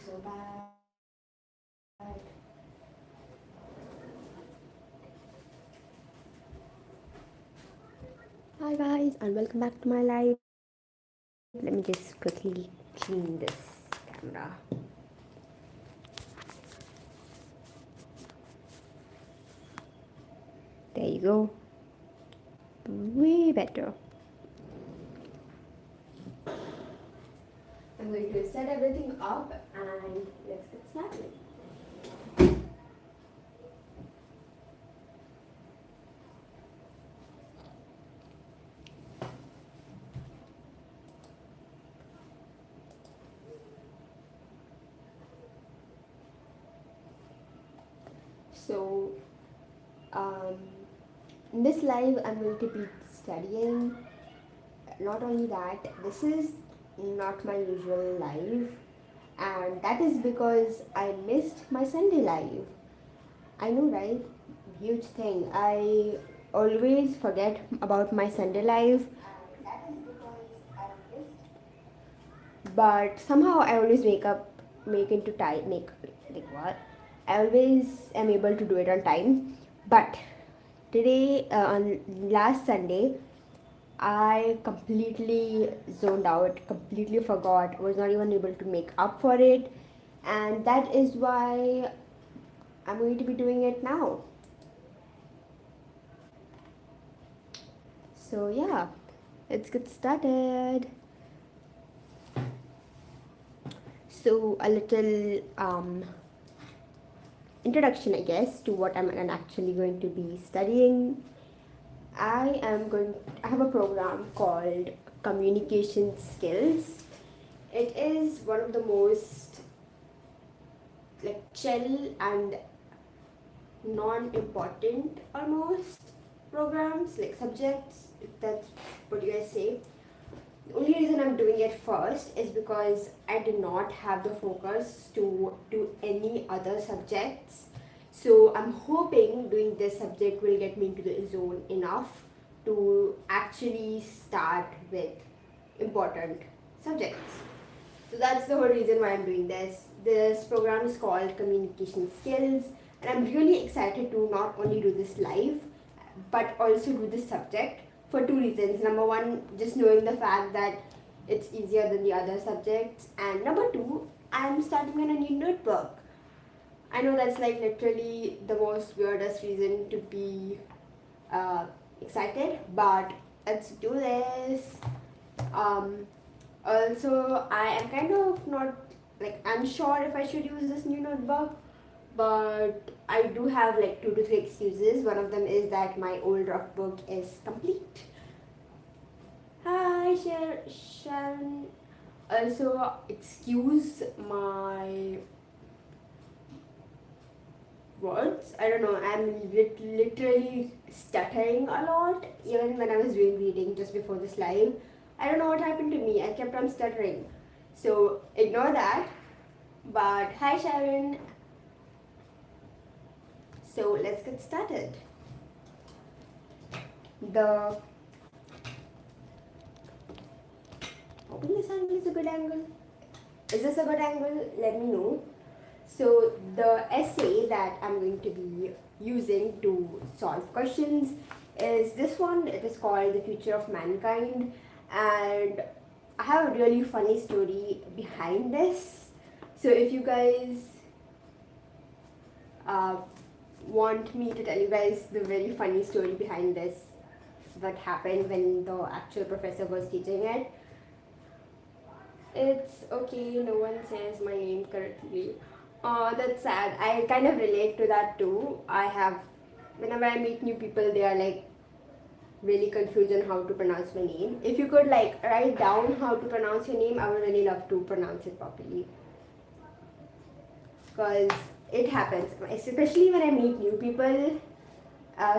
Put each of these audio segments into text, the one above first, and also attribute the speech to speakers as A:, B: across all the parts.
A: so bad. Hi guys, and welcome back to my live. Let me just quickly clean this camera. There you go. Way better. I'm going to set everything up and let's get started. So, um, in this live, I'm going to be studying. Not only that, this is not my usual live, and that is because I missed my Sunday live. I know, right? Huge thing. I always forget about my Sunday live, but somehow I always make into time, make like what? I always am able to do it on time. But today, on last Sunday, I completely zoned out, completely forgot, was not even able to make up for it, and that is why I'm going to be doing it now. So, yeah, let's get started. So, a little introduction, I guess, to what I'm actually going to be studying. I have a program called Communication Skills. It is one of the most like chill and non-important almost programs, like subjects, if that's what you guys say. The only reason I'm doing it first is because I did not have the focus to do any other subjects. So I'm hoping doing this subject will get me into the zone enough to actually start with important subjects. So that's the whole reason why I'm doing this. This program is called Communication Skills, and I'm really excited to not only do this live, but also do this subject for two reasons. Number one, just knowing the fact that it's easier than the other subjects, and number two, I'm starting on a new notebook. I know that's like literally the most weirdest reason to be uh, excited, but let's do this. Um, Also, I am kind of not like unsure if I should use this new notebook, but I do have like 2 to 3 excuses. One of them is that my old rough book is complete. Hi, Sharon. Also, excuse my words. I don't know. I'm literally stuttering a lot, even when I was doing reading just before this live. I don't know what happened to me. I kept on stuttering. So ignore that. But hi, Sharon. So let's get started. The hoping this angle is a good angle. Is this a good angle? Let me know. So the essay that I'm going to be using to solve questions is this one. It is called The Future of Mankind, and I have a really funny story behind this. So if you guys uh, want me to tell you guys the very funny story behind this, what happened when the actual professor was teaching it, it's okay, no one says my name correctly. That's sad. I kind of relate to that too. Whenever I meet new people, they are like really confused on how to pronounce my name. If you could like write down how to pronounce your name, I would really love to pronounce it properly. Because it happens, especially when I meet new people.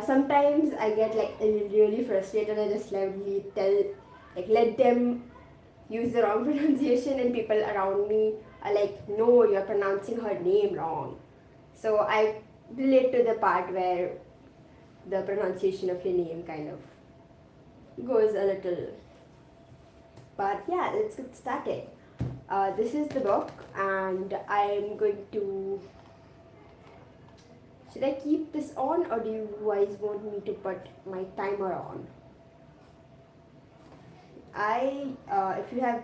A: Sometimes I get like really frustrated. I just let them use the wrong pronunciation, and people around me are like, no, you're pronouncing her name wrong. So I relate to the part where the pronunciation of your name kind of goes a little. But yeah, let's get started. This is the book, and I'm going to. Should I keep this on, or do you guys want me to put my timer on? If you have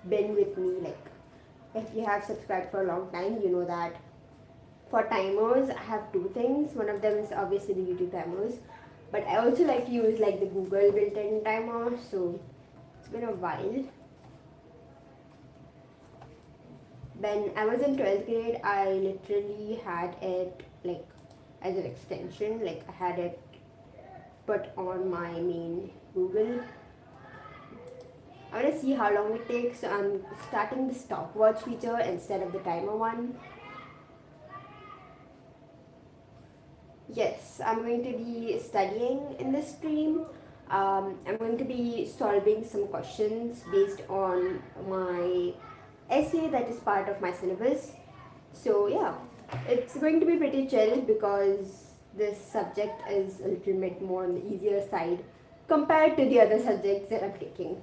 A: been with me, like, if you have subscribed for a long time, you know that for timers, I have two things. One of them is obviously the YouTube timers, but I also like to use like the Google built-in timer. So it's been a while. When I was in 12th grade, I literally had it like as an extension. Like I had it put on my main Google. I want to see how long it takes. So I'm starting the stopwatch feature instead of the timer one. Yes, I'm going to be studying in this stream. I'm going to be solving some questions based on my essay that is part of my syllabus. So, yeah, it's going to be pretty chill because this subject is a little bit more on the easier side compared to the other subjects that I'm taking.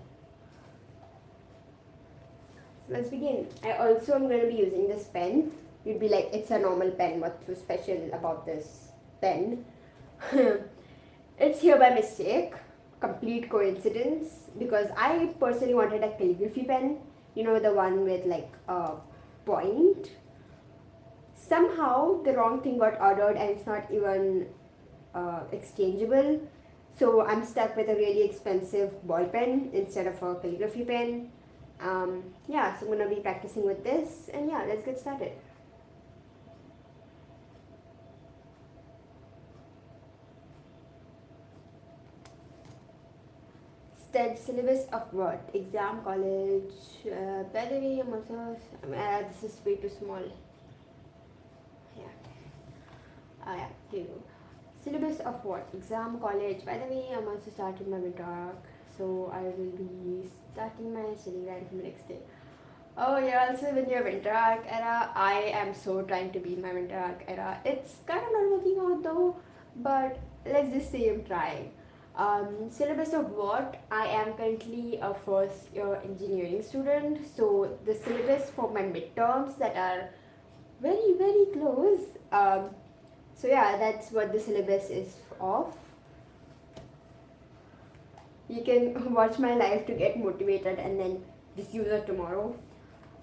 A: So, let's begin. I also am going to be using this pen. You'd be like, it's a normal pen, what's so special about this pen? It's here by mistake, complete coincidence, because I personally wanted a calligraphy pen, you know, the one with like a point. Somehow the wrong thing got ordered and it's not even exchangeable. So I'm stuck with a really expensive ball pen instead of a calligraphy pen. Yeah, so I'm gonna be practicing with this, and yeah, let's get started. Stud syllabus of what? Exam, college. By the way, I'm also. This is way too small. Yeah. Yeah, here you go. Syllabus of what? Exam, college. By the way, I'm also starting my winter arc. So I will be starting my study grind from the next day. Oh, you're also in your winter arc era. I am so trying to be in my winter arc era. It's kind of not working out though, but let's just say I'm trying. Syllabus of what? I am currently a first year engineering student, so the syllabus for my midterms that are very, very close. So yeah, that's what the syllabus is of. You can watch my life to get motivated and then just use it tomorrow.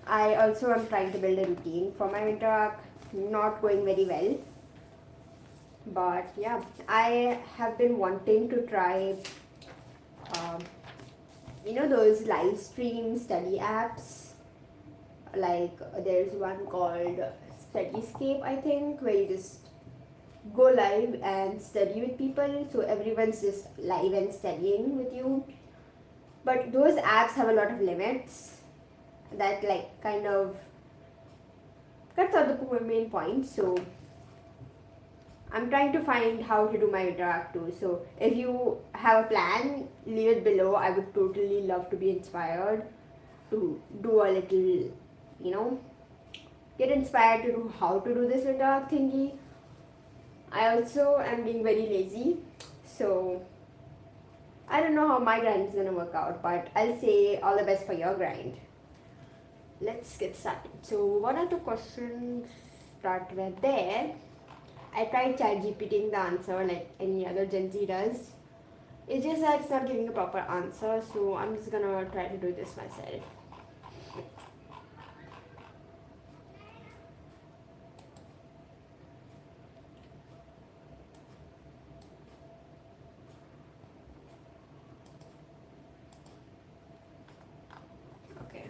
A: I also am trying to build a routine for my winter arc. Not going very well. But yeah, I have been wanting to try, um, those live stream study apps. Like there's one called Studyscape, I think, where you just go live and study with people. So everyone's just live and studying with you. But those apps have a lot of limits that like kind of cuts out the main point. So I'm trying to find how to do my interact too. So if you have a plan, leave it below. I would totally love to be inspired to do a little, get inspired to do how to do this interact thingy. I also am being very lazy. So I don't know how my grind is gonna work out, but I'll say all the best for your grind. Let's get started. So what are the questions that were there? I tried chat GPTing the answer like any other Gen Z does. It's just that it's not giving a proper answer, so I'm just gonna try to do this myself. Okay.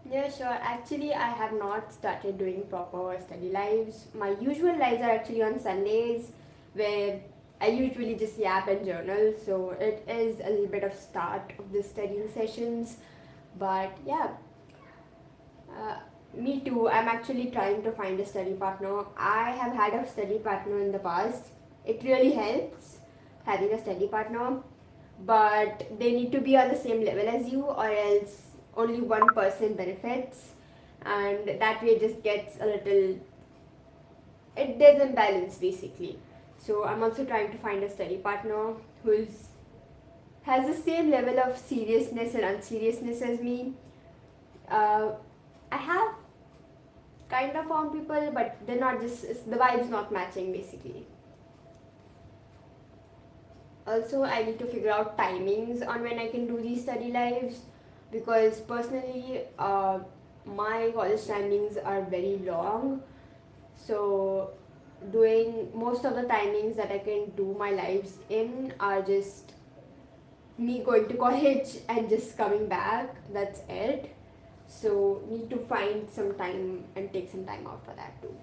A: Yeah, sure. Actually, I have not started doing proper study lives. My usual lives are actually on Sundays, where I usually just yap and journal. So it is a little bit of start of the studying sessions. But yeah, uh, me too. I'm actually trying to find a study partner. I have had a study partner in the past. It really helps having a study partner. but they need to be on the same level as you, or else only one person benefits, and that way it just gets a little, it doesn't balance basically. So I'm also trying to find a study partner who's has the same level of seriousness and unseriousness as me. uh, I have kind of found people, but they're not, just the vibe's not matching basically. Also, I need to figure out timings on when I can do these study lives, because personally, my college timings are very long. So, doing most of the timings that I can do my lives in are just me going to college and just coming back. That's it. So, need to find some time and take some time out for that too.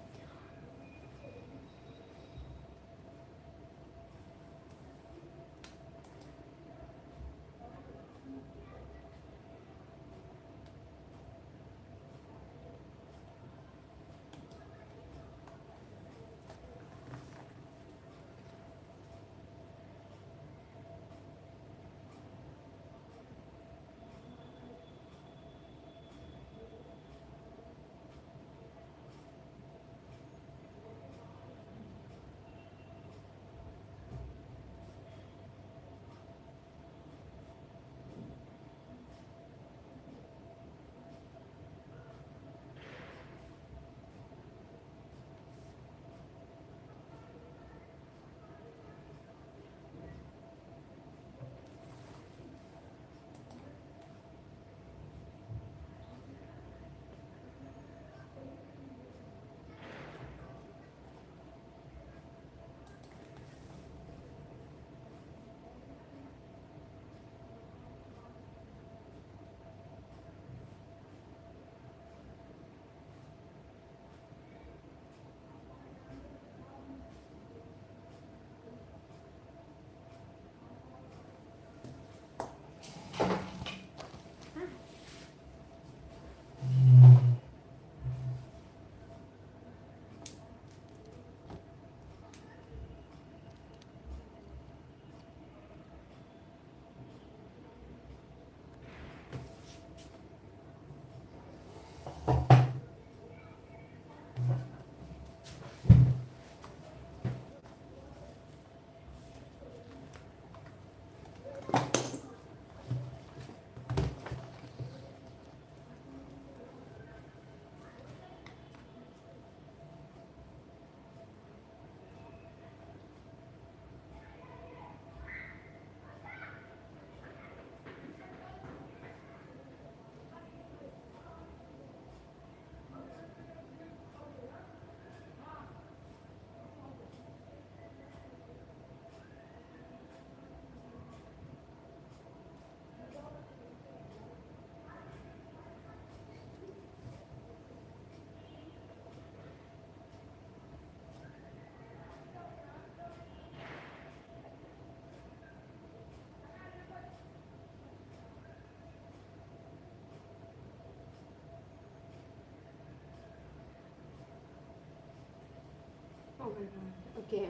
A: Oh my god. Okay.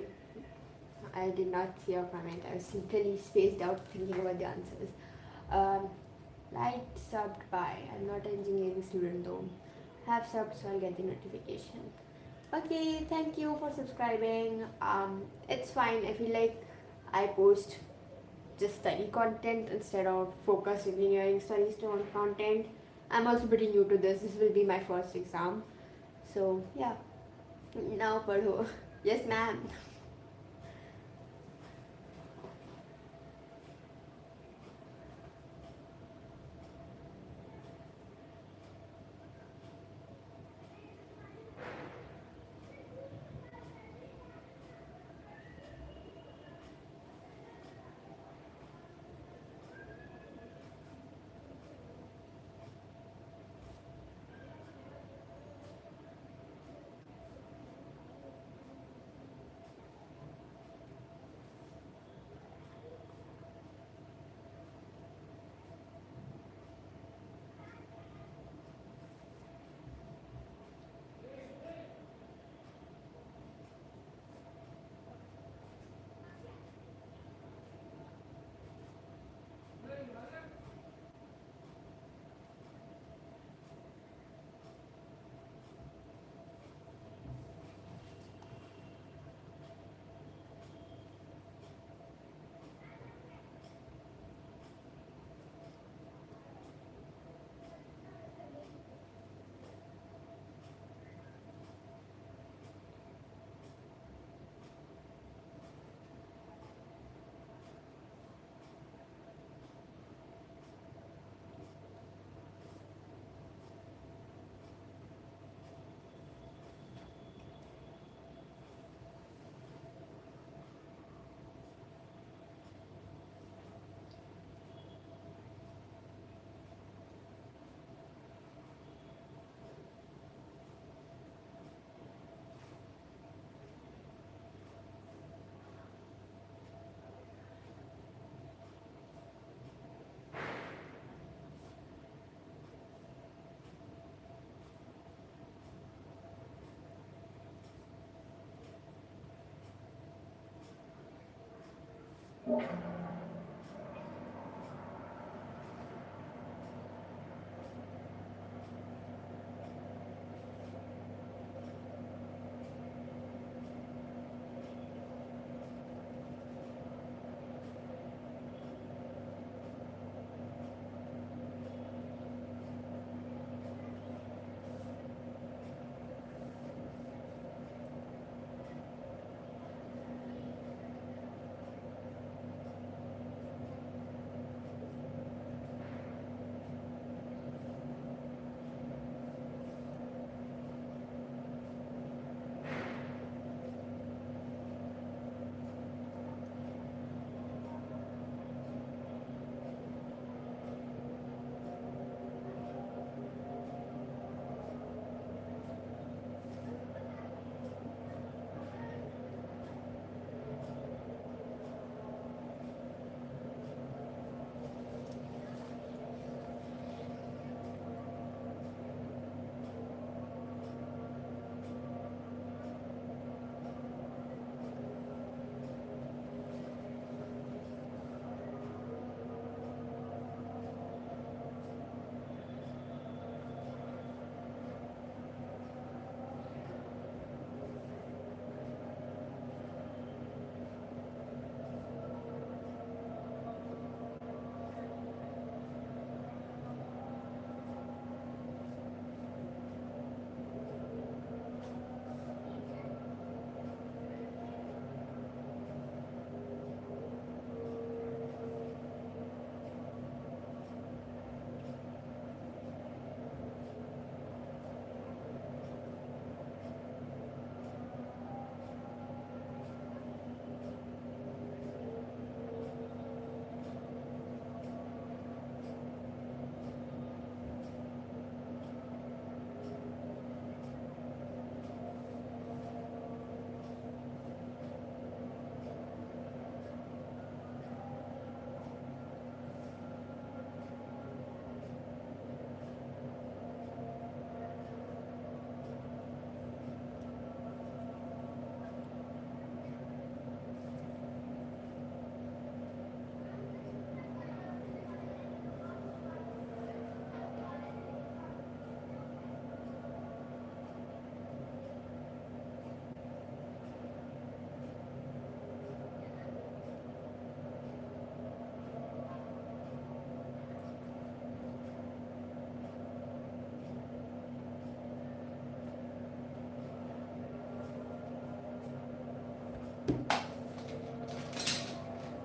A: I did not see your comment. I was literally spaced out thinking about the answers. Um, Light subbed by. I'm not an engineering student though. Have subbed, so I'll get the notification. Okay, thank you for subscribing. It's fine. I feel like I post just study content instead of focused engineering studies content. I'm also pretty new to this. This will be my first exam. So yeah. Now padho. Yes, ma'am.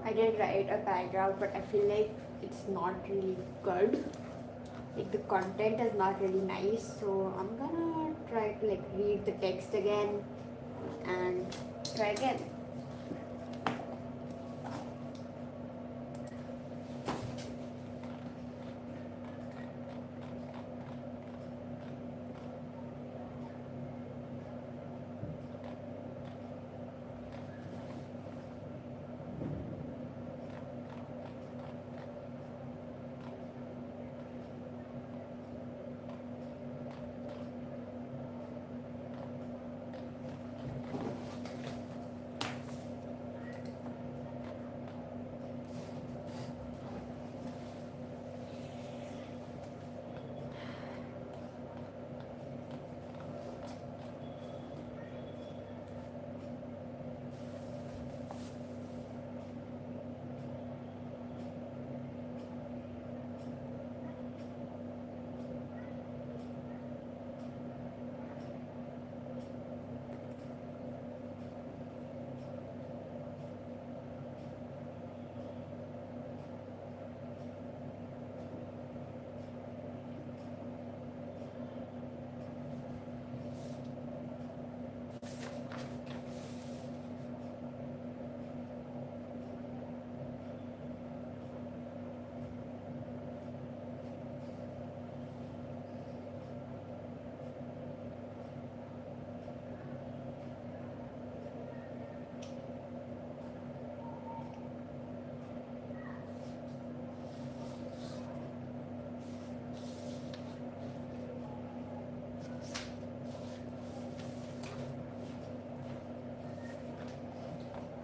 A: I did write a paragraph, but I feel like it's not really good. Like the content is not really nice, so I'm gonna try to like read the text again and try again.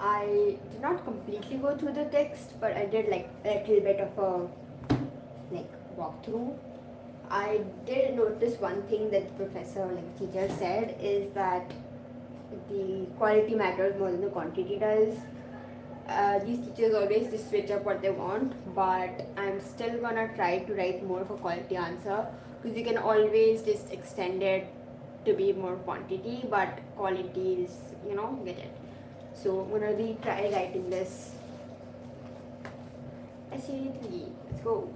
A: I did not completely go through the text, but I did like a little bit of a like walkthrough. I did notice one thing that the professor, like teacher, said is that the quality matters more than the quantity does. These teachers always just switch up what they want, but I'm still gonna try to write more of a quality answer because you can always just extend it to be more quantity, but quality is, get it. So I'm gonna retry writing this essay 3. Let's go.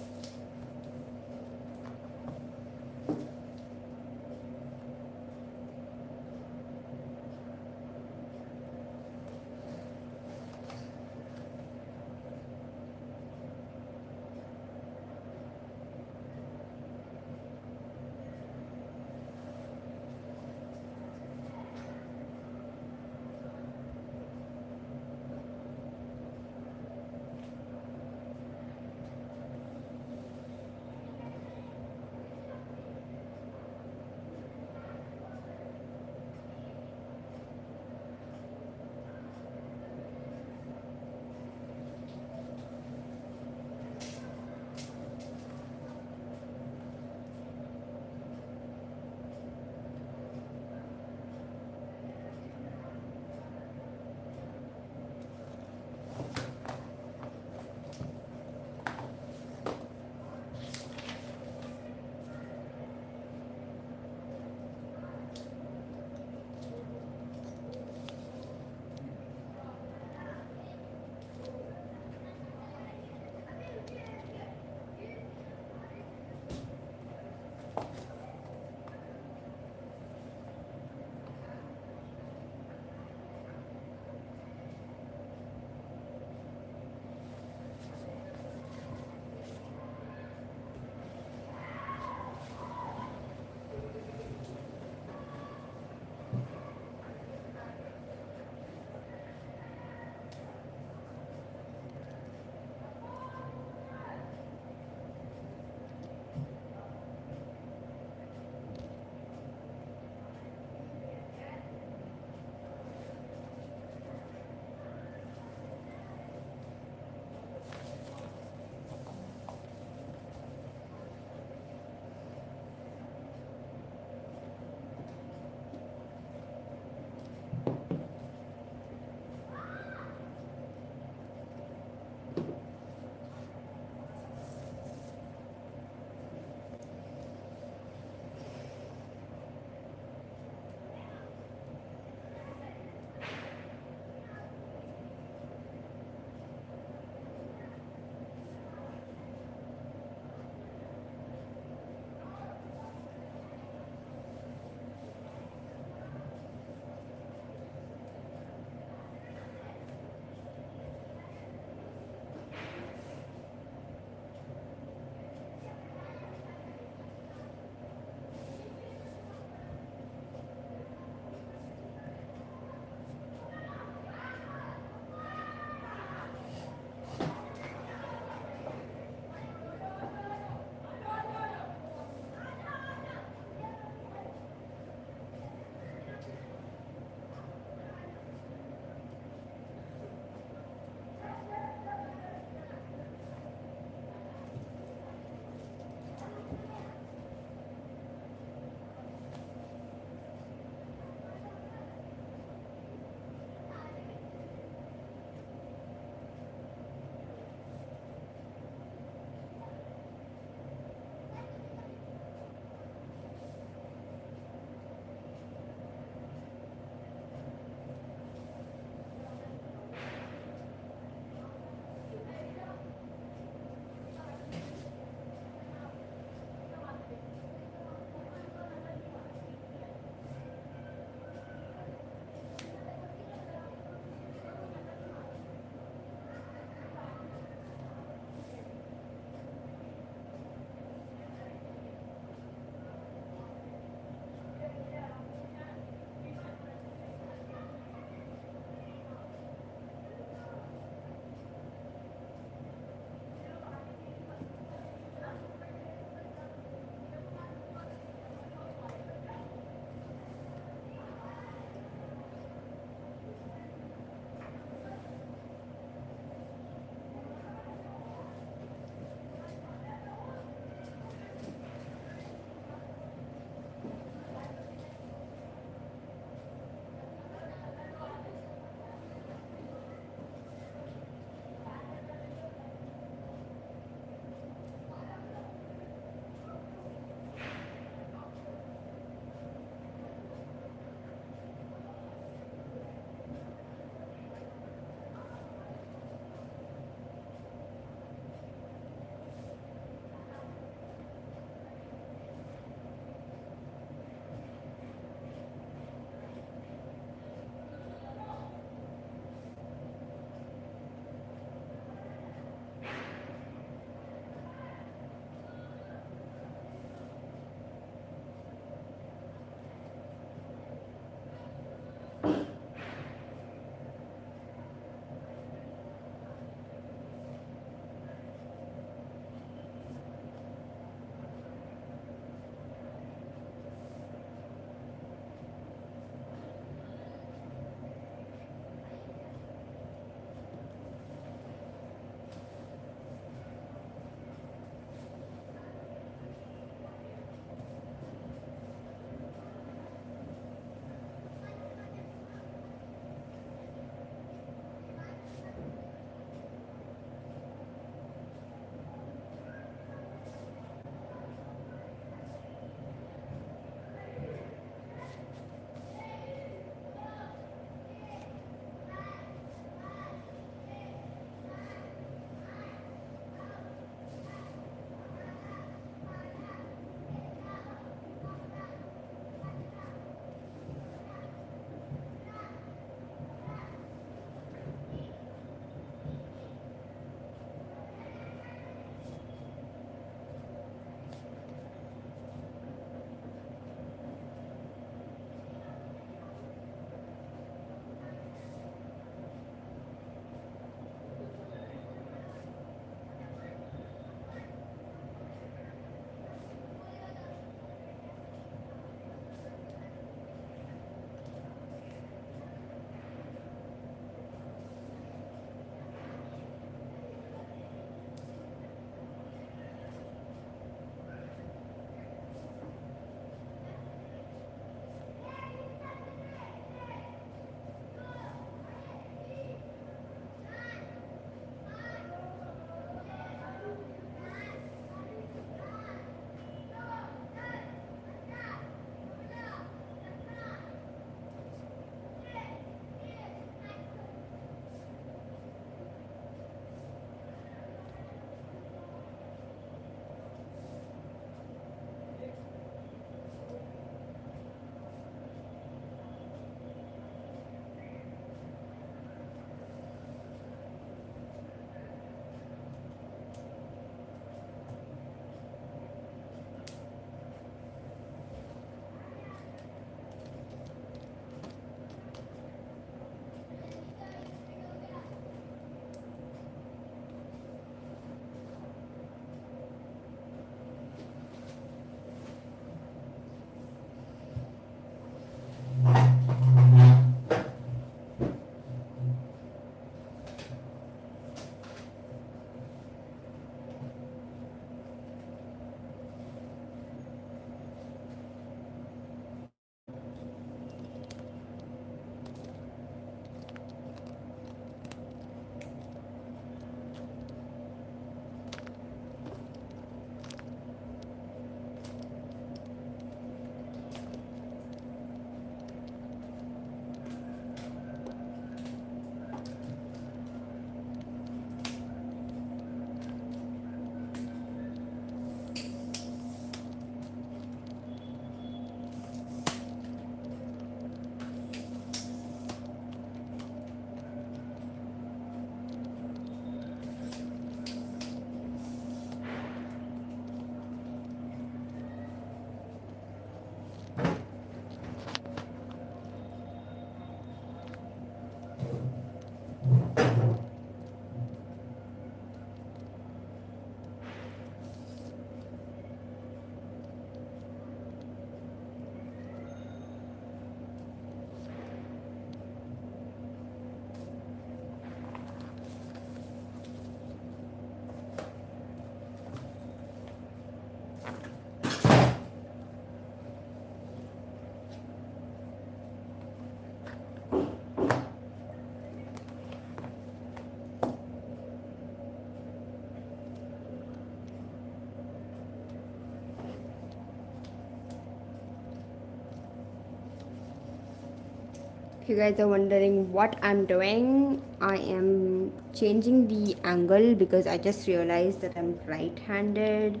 A: If you guys are wondering what I'm doing, I am changing the angle because I just realized that I'm right-handed.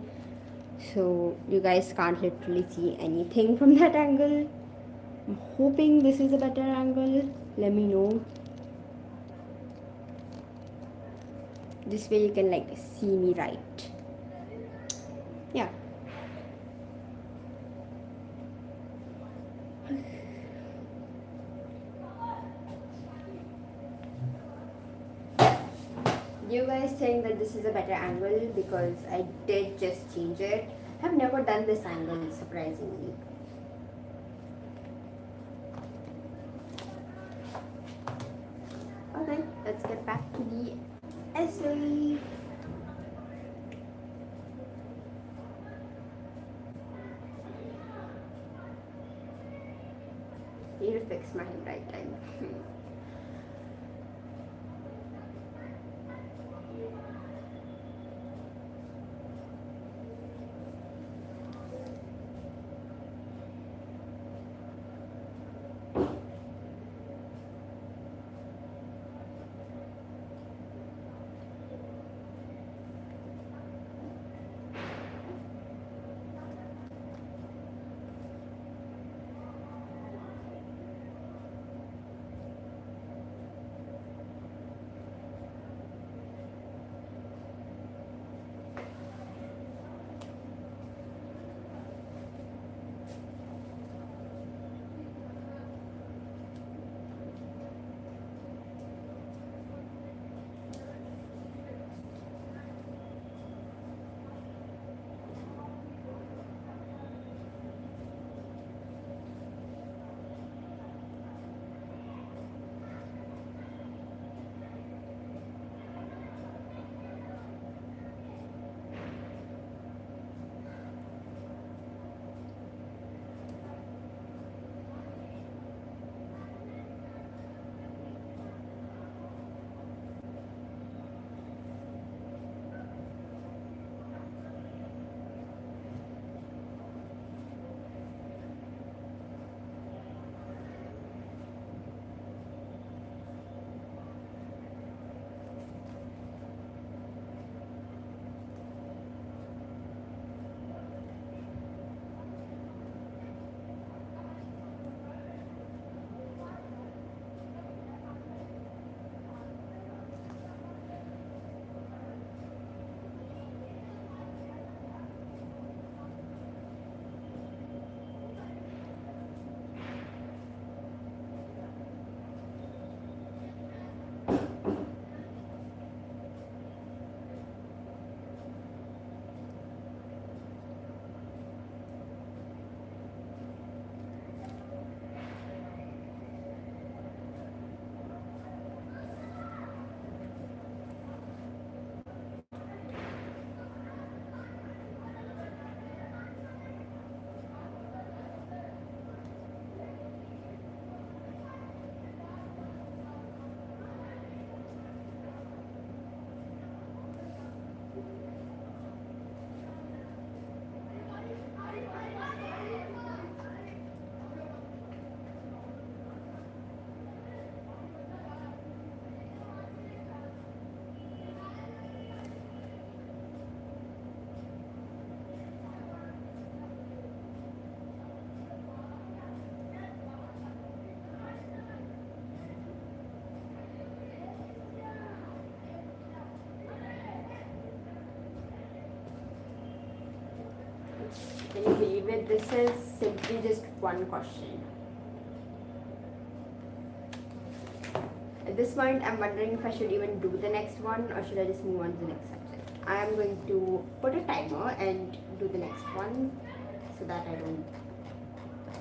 A: So you guys can't literally see anything from that angle. I'm hoping this is a better angle. Let me know. This way you can like see me right. Yeah. Do you guys think that this is a better angle? Because I did just change it. I've never done this angle, surprisingly. Okay, let's get back to the essay. Need to fix my handwriting. Can you believe it? This is simply just one question. At this point, I'm wondering if I should even do the next one or should I just move on to the next subject. I am going to put a timer and do the next one so that I don't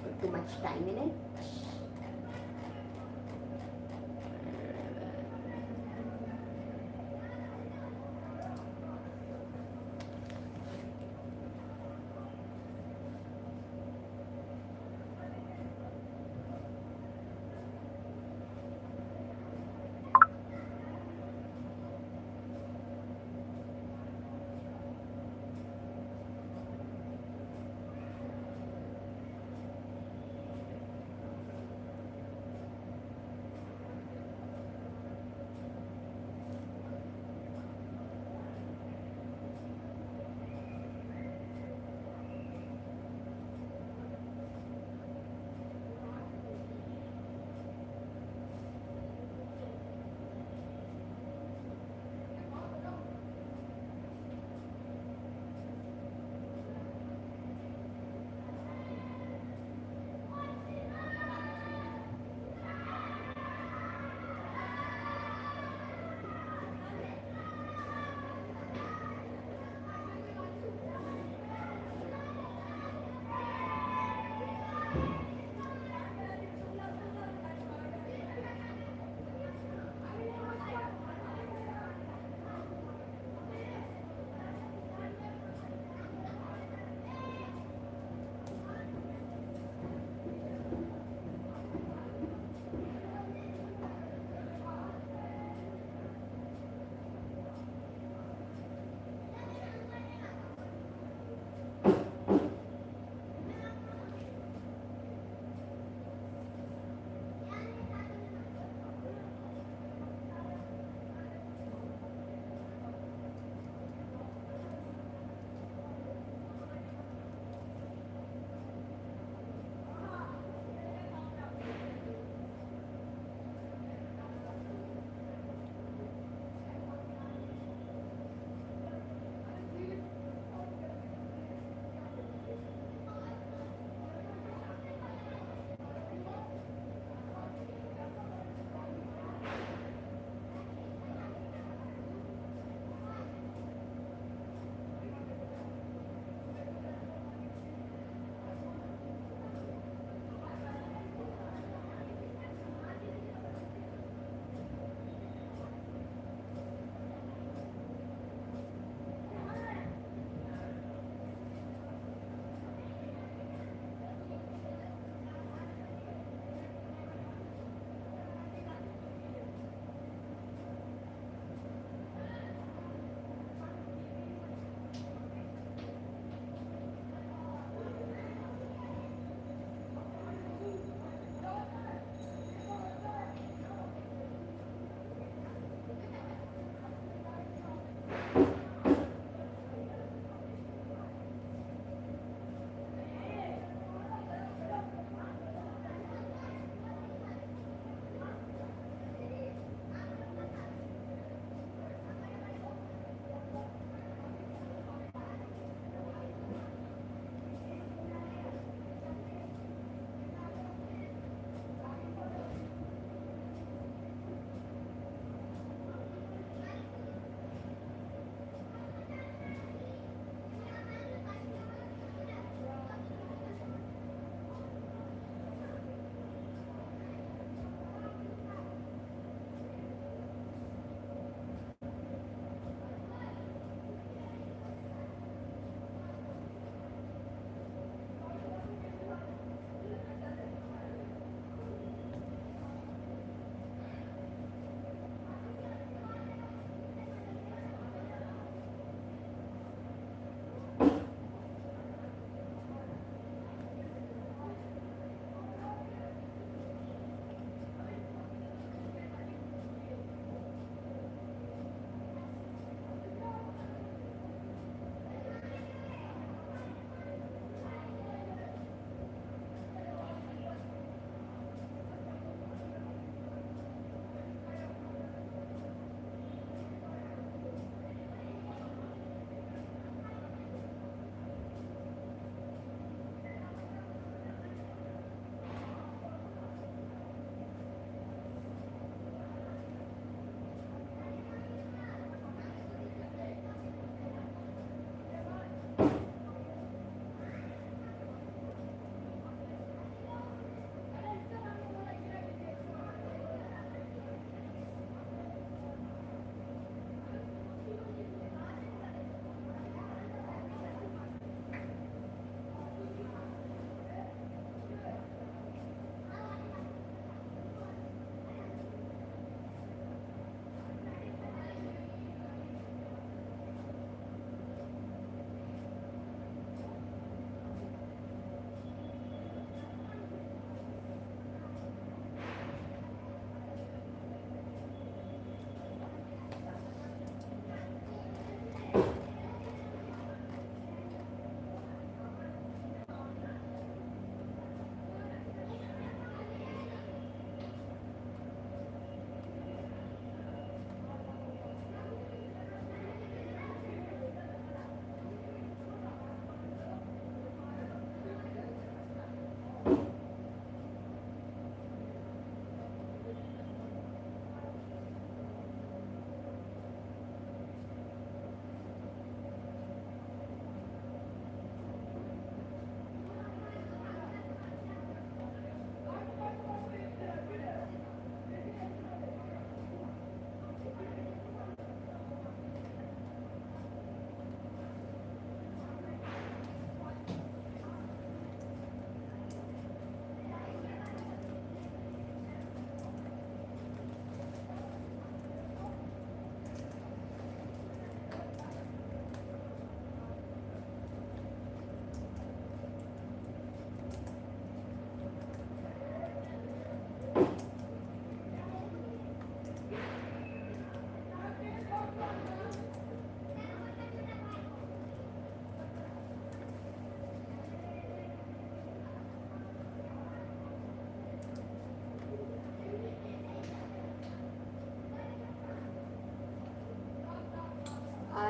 A: put too much time in it.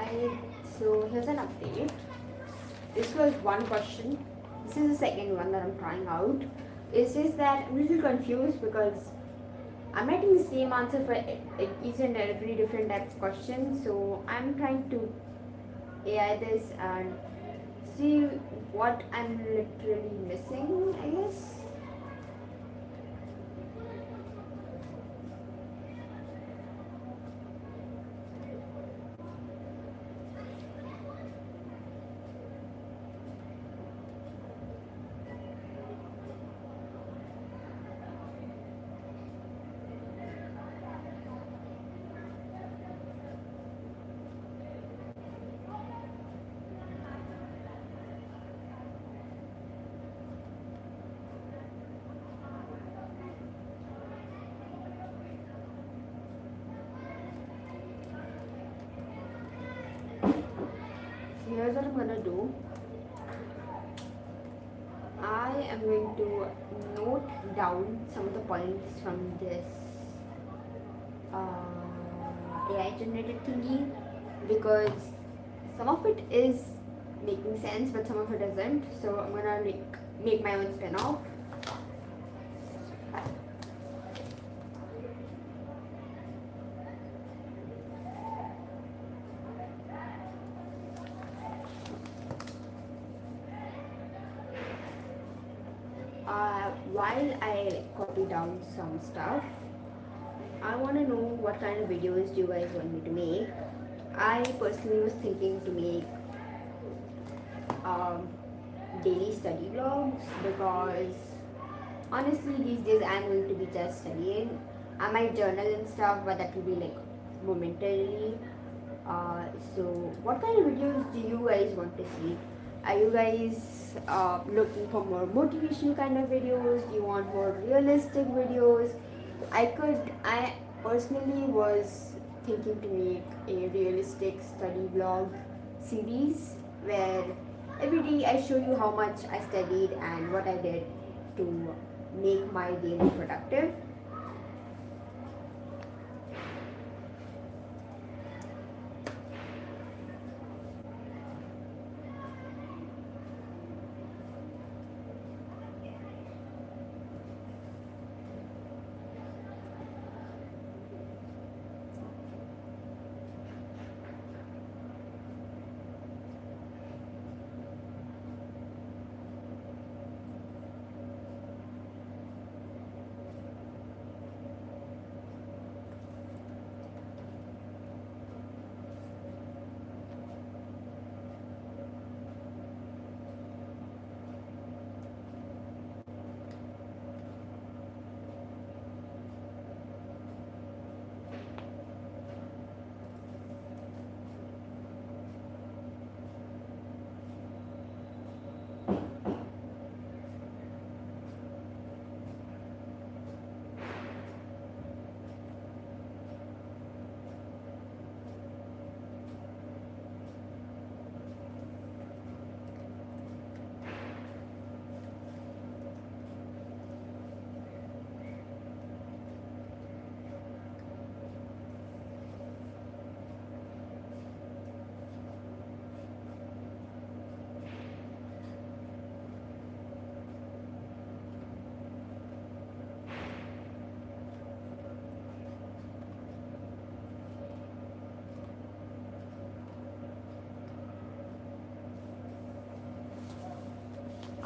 A: Alright, so here's an update. This was one question. This is the second one that I'm trying out. It's just that I'm a little confused because I'm writing the same answer for each and every different type of question. So I'm trying to AI this and see what I'm literally missing, I guess. So here's what I'm gonna do. I am going to note down some of the points from this AI generated thingy because some of it is making sense but some of it isn't. So I'm gonna make my own spin off. While I copy down some stuff, I want to know what kind of videos do you guys want me to make. I personally was thinking to make um, daily study vlogs because honestly these days I'm going to be just studying. I might journal and stuff, but that will be like momentarily. So what kind of videos do you guys want to see? Are you guys looking for more motivational kind of videos? Do you want more realistic videos? I personally was thinking to make a realistic study vlog series where every day I show you how much I studied and what I did to make my day more productive.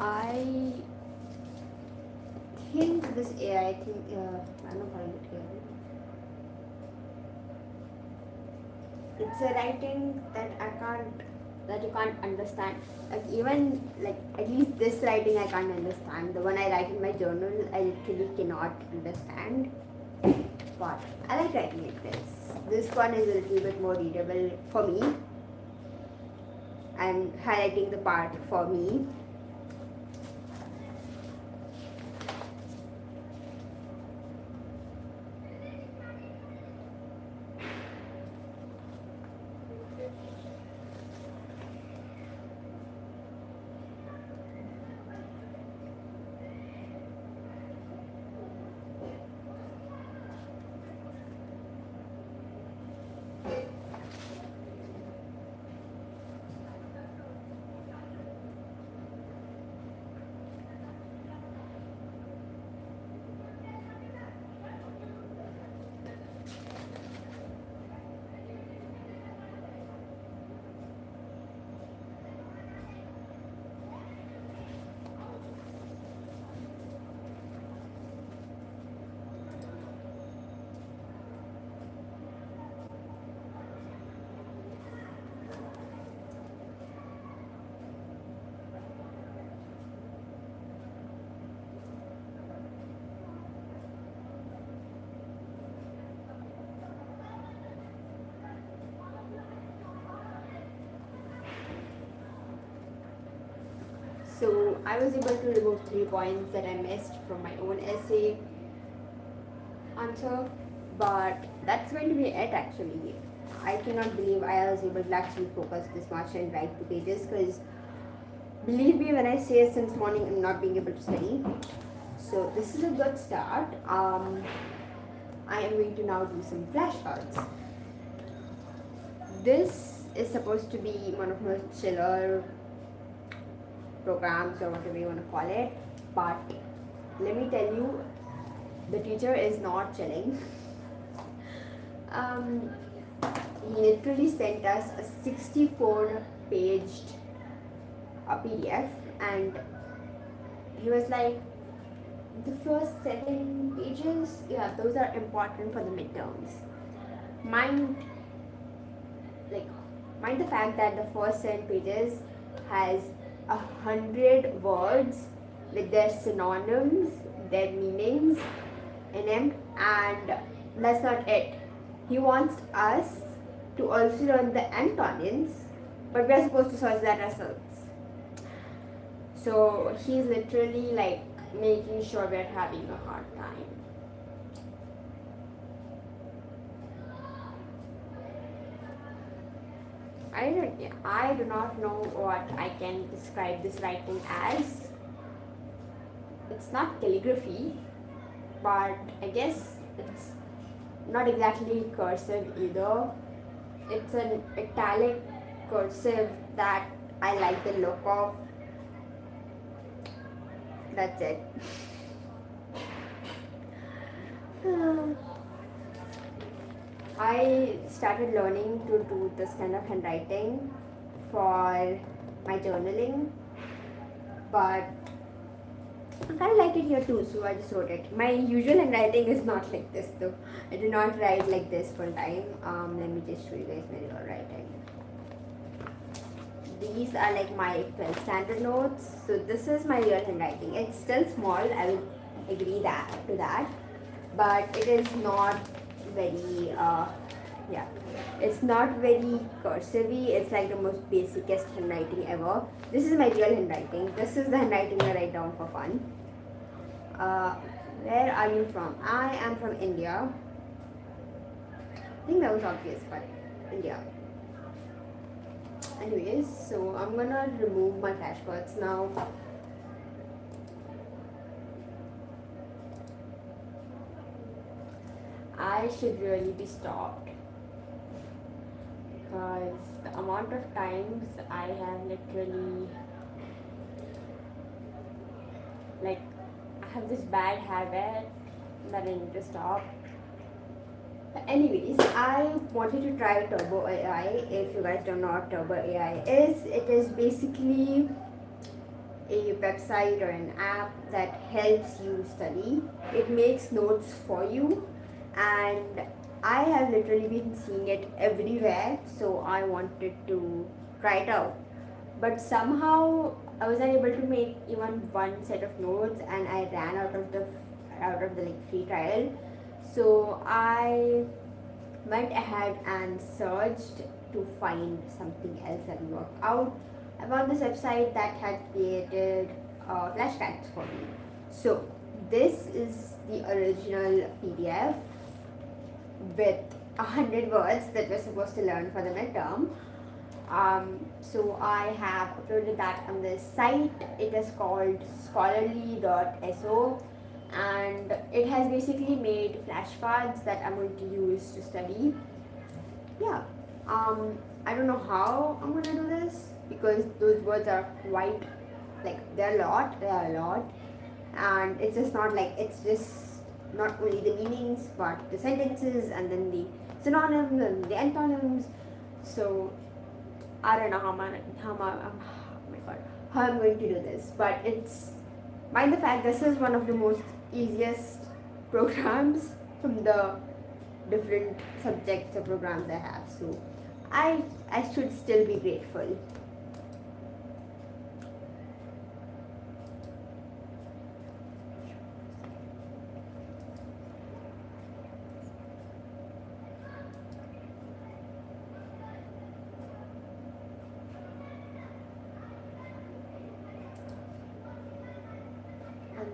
A: I think this AI thing, I'm not calling it AI. It's a writing that you can't understand. Like even like at least this writing I can't understand. The one I write in my journal, I literally cannot understand. But I like writing like this. This one is a little bit more readable for me. I'm highlighting the part for me. I was able to remove 3 points that I missed from my own essay answer, but that's going to be it actually. I cannot believe I was able to actually focus this much and write 2 pages, because believe me when I say since morning I'm not being able to study. So this is a good start. I am going to now do some flashcards. This is supposed to be one of my chiller programs or whatever you want to call it, but let me tell you, the teacher is not chilling. um, he literally sent us a 64-paged PDF, and he was like, the first 7 pages, yeah, those are important for the midterms. Mind, like, mind the fact that the first 7 pages has 100 words with their synonyms, their meanings in them, and that's not it. He wants us to also learn the antonyms, but we're supposed to search that ourselves. So he's literally like making sure we're having a hard time. I do not know what I can describe this writing as. It's not calligraphy, but I guess it's not exactly cursive either. It's an italic cursive that I like the look of. That's it. I started learning to do this kind of handwriting for my journaling, but I kind of like it here too, so I just wrote it. My usual handwriting is not like this though. I do not write like this full time. Let me just show you guys my real writing. These are like my 12th standard notes. So this is my real handwriting. It's still small, I will agree to that, but it is not very yeah, it's not very cursive-y. It's like the most basicest handwriting ever. This is my real handwriting. This is the handwriting I write down for fun. Where are you from? I am from India. I think that was obvious, but India. Anyways, so I'm gonna remove my flashcards now. I should really be stopped, because the amount of times I have literally, like, I have this bad habit that I need to stop. But anyways, I wanted to try Turbo AI. If you guys don't know what Turbo AI is, it is basically a website or an app that helps you study. It makes notes for you, and I have literally been seeing it everywhere, so I wanted to try it out. But somehow I was unable to make even one set of notes, and I ran out of the like free trial. So I went ahead and searched to find something else that would work out. I found this website that had created flashcards for me. So this is the original PDF with 100 words that we're supposed to learn for the midterm. So I have uploaded that on this site. It is called scholarly.so, and it has basically made flashcards that I'm going to use to study. Yeah. I don't know how I'm gonna do this, because those words are quite, like, there are a lot, and it's just not like, it's just not only the meanings but the sentences and then the synonyms and the antonyms. So I don't know how I'm going to do this, but it's, mind the fact, this is one of the most easiest programs from the different subjects or programs I have. So I should still be grateful.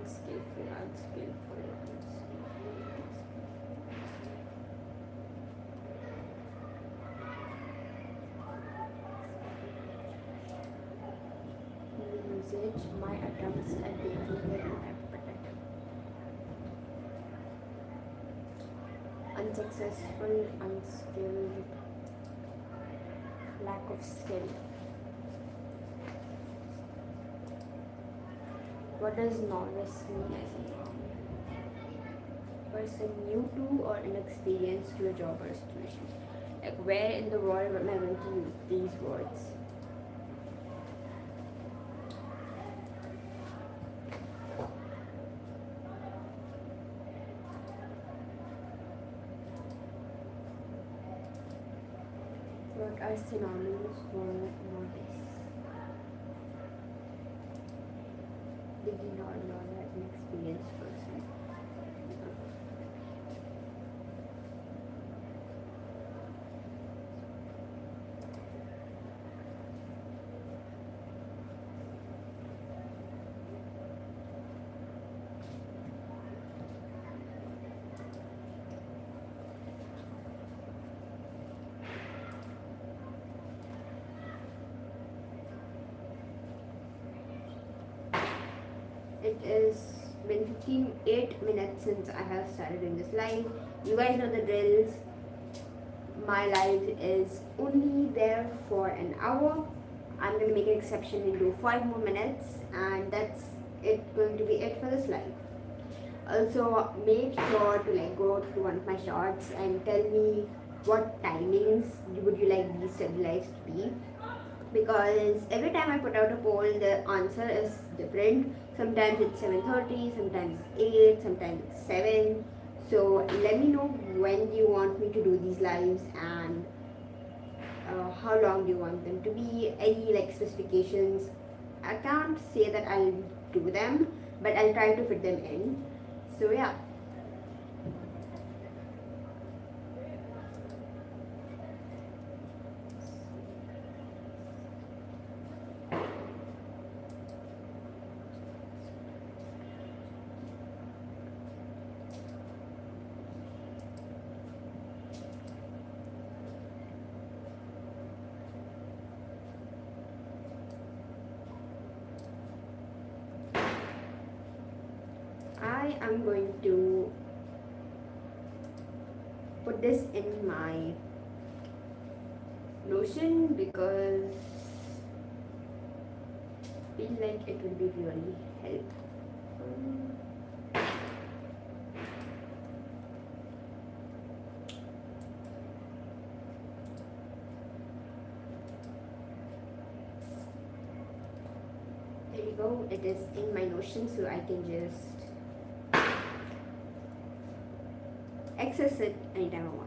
A: unskillful, unskillful, usage, my attempts at dating were unappreciated. Unsuccessful, unskilled, lack of skill. What does novice mean as a noun? Person new to or inexperienced to a job or situation. Like where in the world am I going to use these words? What are synonyms for novice? Beginner, learner, inexperienced person. It is been 8 minutes since I have started doing this live. You guys know the drills. My live is only there for an hour. I'm going to make an exception and do 5 more minutes, and that's going to be it for this live. Also, make sure to go to one of my shorts and tell me what timings would you like these study lives to be, because every time I put out a poll, the answer is different. Sometimes it's 7:30, sometimes it's 8, sometimes it's 7. So let me know when do you want me to do these lives, and how long do you want them to be, any specifications. I can't say that I'll do them, but I'll try to fit them in. So yeah. I am going to put this in my Notion because I feel like it will be really helpful. There you go, it is in my Notion, so I can just access it anytime I want.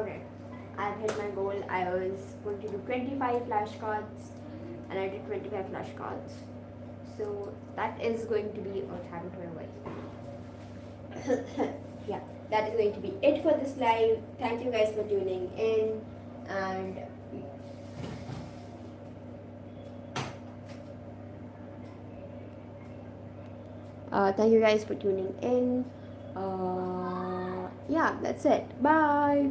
A: Okay, I've hit my goal. I was going to do 25 flashcards, and I did 25 flashcards. So that is going to be, oh, time to away. Yeah, that is going to be it for this live. Thank you guys for tuning in, and thank you guys for tuning in. Yeah, that's it. Bye.